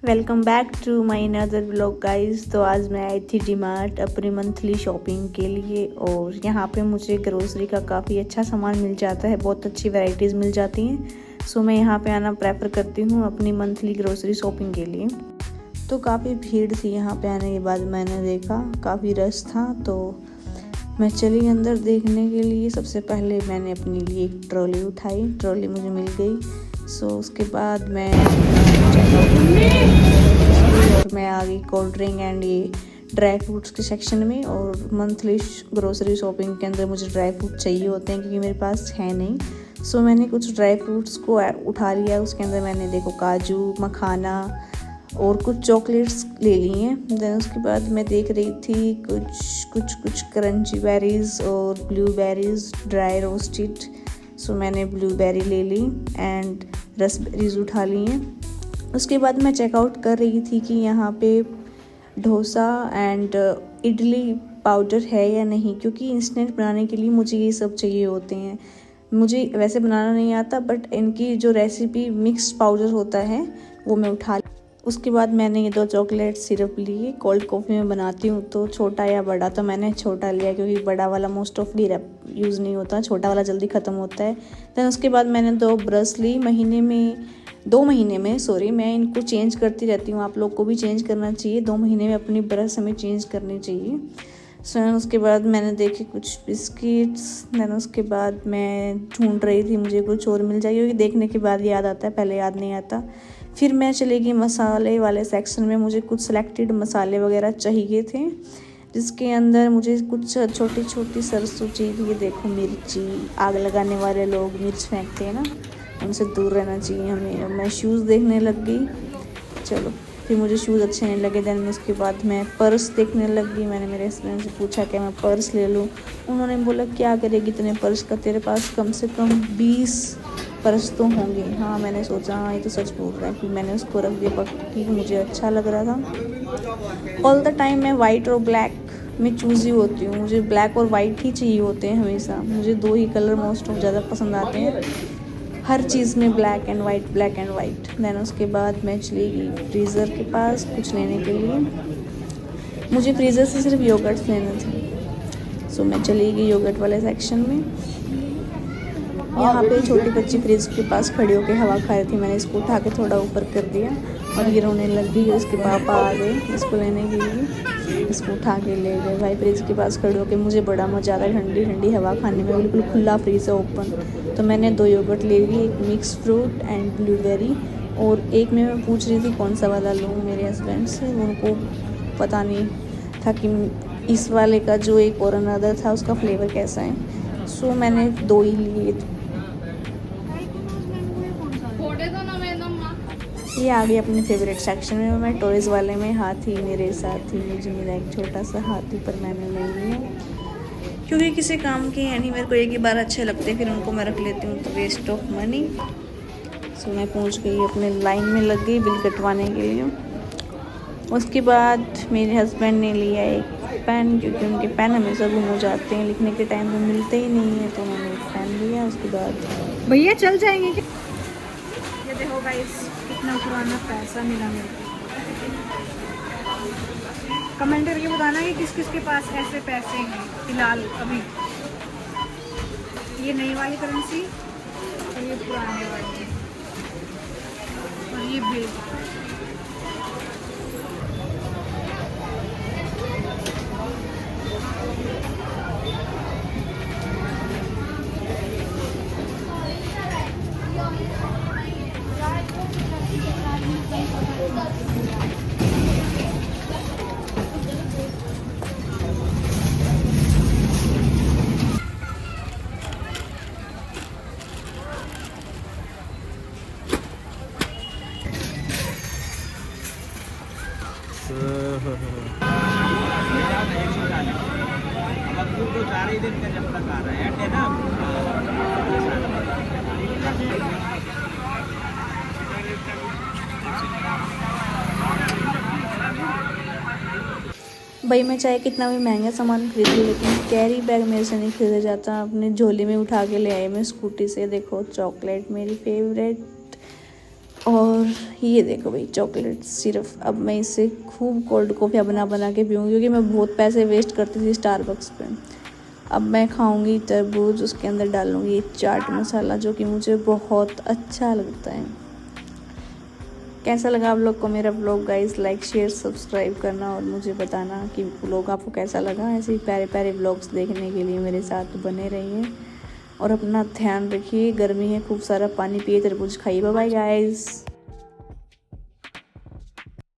Welcome back to my another vlog guys. तो आज मैं आई थी डीमार्ट अपनी मंथली शॉपिंग के लिए और यहाँ पे मुझे ग्रोसरी का काफ़ी अच्छा सामान मिल जाता है, बहुत अच्छी वैरायटीज़ मिल जाती हैं। सो मैं यहाँ पे आना प्रेफर करती हूँ अपनी मंथली ग्रोसरी शॉपिंग के लिए। तो काफ़ी भीड़ थी यहाँ पे आने के बाद, मैंने देखा काफ़ी रश था तो मैं चली अंदर देखने के लिए। सबसे पहले मैंने अपने लिए एक ट्रॉली उठाई, ट्रॉली मुझे मिल गई। सो उसके बाद मैं और मैं आ गई कोल्ड ड्रिंक एंड ये ड्राई फ्रूट्स के सेक्शन में। और मंथली ग्रोसरी शॉपिंग के अंदर मुझे ड्राई फ्रूट चाहिए होते हैं क्योंकि मेरे पास है नहीं। सो मैंने कुछ ड्राई फ्रूट्स को उठा लिया। उसके अंदर मैंने देखो काजू, मखाना और कुछ चॉकलेट्स ले ली हैं। देन उसके बाद मैं देख रही थी कुछ क्रंची बेरीज और ब्लूबेरीज ड्राई रोस्टेड। सो मैंने ब्लूबेरी ले ली एंड रसबेरीज उठा ली हैं। उसके बाद मैं चेकआउट कर रही थी कि यहाँ पे डोसा एंड इडली पाउडर है या नहीं, क्योंकि इंस्टेंट बनाने के लिए मुझे ये सब चाहिए होते हैं। मुझे वैसे बनाना नहीं आता बट इनकी जो रेसिपी मिक्स पाउडर होता है वो मैं उठा। उसके बाद मैंने ये 2 चॉकलेट सिरप लिए। कोल्ड कॉफ़ी में बनाती हूँ तो छोटा या बड़ा, तो मैंने छोटा लिया क्योंकि बड़ा वाला मोस्ट ऑफली यूज़ नहीं होता, छोटा वाला जल्दी ख़त्म होता है। दैन उसके बाद मैंने 2 ब्रश ली। 2 महीने में मैं इनको चेंज करती रहती हूँ। आप लोग को भी चेंज करना चाहिए, 2 महीने में अपनी ब्रश हमें चेंज करनी चाहिए। उसके बाद मैंने देखे कुछ बिस्किट्स। दैन उसके बाद मैं ढूंढ रही थी मुझे कुछ और मिल जाए, क्योंकि देखने के बाद याद आता है, पहले याद नहीं आता। फिर मैं चली गई मसाले वाले सेक्शन में। मुझे कुछ सेलेक्टेड मसाले वगैरह चाहिए थे, जिसके अंदर मुझे कुछ छोटी छोटी सरसों चाहिए। ये देखो मिर्ची, आग लगाने वाले लोग मिर्च फेंकते हैं ना, उनसे दूर रहना चाहिए हमें। मैं शूज़ देखने लग गई। चलो फिर मुझे शूज़ अच्छे नहीं लगे। दैन उसके बाद मैं पर्स देखने लग गई। मैंने मेरे हस्बैंड से पूछा कि मैं पर्स ले लूँ। उन्होंने बोला क्या करेगी इतने पर्स का, तेरे पास कम से कम 20 पर्स तो होंगे। हाँ, मैंने सोचा हाँ ये तो सच बोल रहा है। फिर मैंने उसको रख दिया क्योंकि मुझे अच्छा लग रहा था। ऑल द टाइम मैं वाइट और ब्लैक में चूज़ी होती हूँ। मुझे ब्लैक और वाइट ही चाहिए होते हैं हमेशा। मुझे 2 ही कलर मोस्ट ऑफ ज़्यादा पसंद आते हैं हर चीज़ में, ब्लैक एंड वाइट। दैन उसके बाद मैं चली गई फ्रीज़र के पास कुछ लेने के लिए। मुझे फ्रीज़र से सिर्फ योगर्ट्स लेने थे। सो मैं चली गई योगर्ट वाले सेक्शन में। यहाँ पे छोटी बच्ची फ्रिज के पास खड़ी होकर हवा खा रही थी। मैंने इसको उठा के थोड़ा ऊपर कर दिया और ये रोने लग गई। इसके पापा आ गए इसको लेने के लिए, इसको उठा के ले गए। भाई फ्रिज के पास खड़े होकर मुझे बड़ा मज़ा आ रहा है ठंडी ठंडी हवा खाने में। बिल्कुल खुला फ्रिज है, ओपन। तो मैंने 2 योगर्ट ले ली, एक मिक्स फ्रूट एंड ब्लूबेरी, और एक में मैं पूछ रही थी कौन सा वाला लूँ मेरे हस्बैंड से। उनको पता नहीं था कि इस वाले का जो एक और अनदर था उसका फ्लेवर कैसा है। सो मैंने 2 ही लिए। ये आ गई अपने फेवरेट सेक्शन में। मैं टॉयज़ वाले में हाथी मेरे साथ ही, मुझे मिला एक छोटा सा हाथी, पर मैंने नहीं लिया क्योंकि किसी काम के है नहीं। मेरे को एक ही बार अच्छे लगते फिर उनको मैं रख लेती हूँ, तो वेस्ट ऑफ मनी। सो मैं पहुँच गई अपने लाइन में लग गई बिल कटवाने के लिए। उसके बाद मेरे हस्बैंड ने लिया एक पेन, क्योंकि उनके पेन हमेशा गुम हो जाते हैं, लिखने के टाइम में मिलते ही नहीं है, तो उन्होंने एक पेन लिया। उसके बाद भैया चल जाएंगे क्या? ये देखो गाइस कितना पुराना पैसा मिला मेरे को। कमेंट करके बताना कि किस किस के पास ऐसे पैसे हैं फिलहाल अभी। ये नई वाली करेंसी और ये पुराने वाली और ये बिल। भाई मैं चाहे कितना भी महंगा सामान खरीद लूँ, लेकिन कैरी बैग मेरे से नहीं खरीदा जाता। अपने झोले में उठा के ले आई मैं स्कूटी से। देखो चॉकलेट मेरी फेवरेट, और ये देखो भाई चॉकलेट सिर्फ। अब मैं इससे खूब कोल्ड कॉफ़ियाँ बना बना के पीऊँगी, क्योंकि मैं बहुत पैसे वेस्ट करती थी स्टारबक्स पे। अब मैं खाऊंगी तरबूज, उसके अंदर डालूंगी चाट मसाला, जो कि मुझे बहुत अच्छा लगता है। कैसा लगा आप लोग को मेरा vlog guys? Like share subscribe करना और मुझे बताना कि व्लॉग आपको कैसा लगा। ऐसे ही प्यारे प्यारे व्लॉग्स देखने के लिए मेरे साथ बने रहिए और अपना ध्यान रखिए। गर्मी है, खूब सारा पानी पिए, तरबूज खाइए। Bye bye guys.